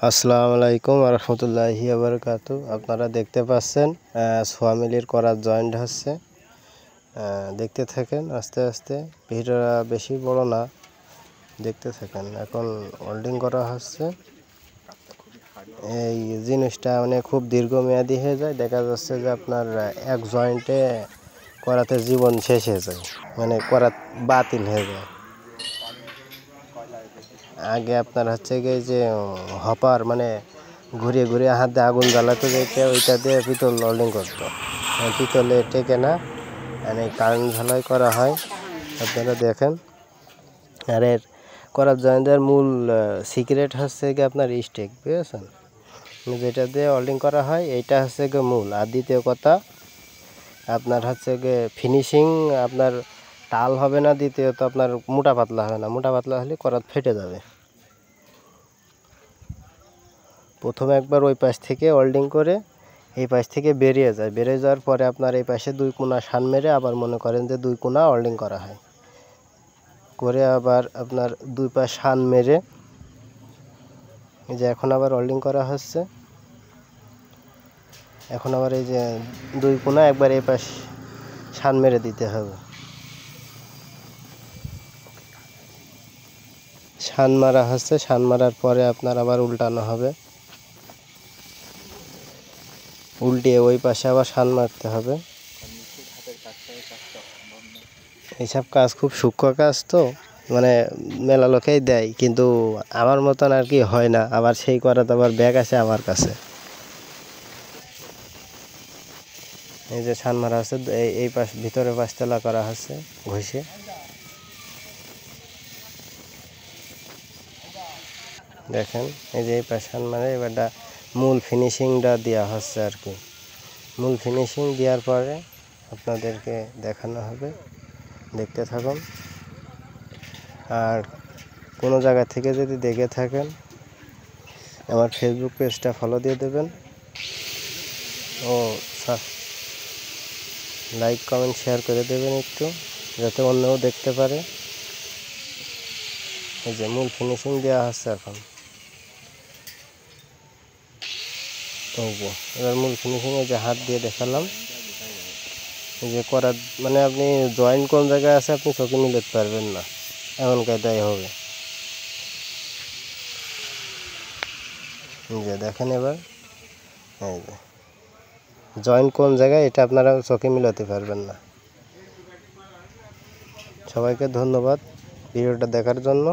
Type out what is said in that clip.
আসসালামু আলাইকুম ওয়া রাহমাতুল্লাহি ওয়া বারাকাতুহু। আপনারা দেখতে পাচ্ছেন সোয়ামিলির করাত জয়েন্ট হচ্ছে। দেখতে থাকেন আস্তে আস্তে, ভিডিওটা বেশি বড় না, দেখতে থাকেন। এখন ওয়েল্ডিং করা হচ্ছে। এই জিনিসটা মানে খুব দীর্ঘমেয়াদী হয়ে যায়। দেখা যাচ্ছে যে আপনার এক জয়েন্টে করাতে জীবন শেষ হয়ে যায়, মানে করাত বাতিল হয়ে যায়। আগে আপনার হচ্ছে কি যে হপার, মানে ঘুরিয়ে ঘুরিয়ে হাত দিয়ে আগুন জ্বালাতে যেতে, ওইটা দিয়ে পিতল ওয়েল্ডিং করতো। পিতলে টেকে না, মানে কারেন্ট ঝালাই করা হয়। আপনারা দেখেন। আর এর করাত জয়েন্টের মূল সিক্রেট হচ্ছে কি আপনার স্টেক, বুঝেছেন? যেটা দিয়ে ওয়েল্ডিং করা হয় এইটা হচ্ছে গিয়ে মূল। আর দ্বিতীয় কথা আপনার হচ্ছে গিয়ে ফিনিশিং, আপনার টাল হবে না। দ্বিতীয়ত আপনার মোটা পাতলা হবে না। মোটা পাতলা হলে করাত ফেটে যাবে। প্রথমে একবার ওই পাশ থেকে ওয়েল্ডিং করে এই পাশ থেকে বেরিয়ে যায়। বেরিয়ে যাওয়ার পরে আপনার এই পাশে দুই কোণা শান মেরে আবার মনে করেন যে দুই কোণা ওয়েল্ডিং করা হয়। করে আবার আপনার দুই পাশ শান মেরে, এই যে এখন আবার ওয়েল্ডিং করা হচ্ছে। এখন আবার এই যে দুই কোণা একবার এই পাশ শান মেরে দিতে হবে। শান মারা হচ্ছে। শান মারার পরে আপনার আবার উল্টানো হবে। উল্টিয়ে ওই পাশে আবার শান মারতে হবে। এইসব কাজ খুব সূক্ষ্ম কাজ, তো মানে মেলা লোকেই দেয়, কিন্তু আমার মতন আর কি হয় না। আবার সেই করাত আবার ব্যাগ আছে আমার কাছে। এই যে শান মারা আছে, এই পাশ ভিতরে পাঁচতলা করা হচ্ছে ঘষে। দেখেন এই যে এই পাশ শান মারে, এবারটা মূল ফিনিশিংটা দেওয়া হচ্ছে আর কি। মূল ফিনিশিং দেওয়ার পরে আপনাদেরকে দেখানো হবে, দেখতে থাকুন। আর কোনো জায়গা থেকে যদি দেখে থাকেন আমার ফেসবুক পেজটা ফলো দিয়ে দেবেন ও লাইক কমেন্ট শেয়ার করে দেবেন একটু, যাতে অন্যও দেখতে পারে। এই যে মূল ফিনিশিং দেওয়া হচ্ছে এখন। তো এবার মূল ফিনিশিংয়ে যে হাত দিয়ে দেখালাম, এই যে করার মানে আপনি জয়েন্ট কোন জায়গায় আছে আপনি চোখে মিলাতে পারবেন না, এমন কায়দায় হবে। এই যে দেখেন এবার, এই যে জয়েন্ট কোন জায়গায় এটা আপনারা চোখে মিলাতে পারবেন না। সবাইকে ধন্যবাদ ভিডিওটা দেখার জন্য।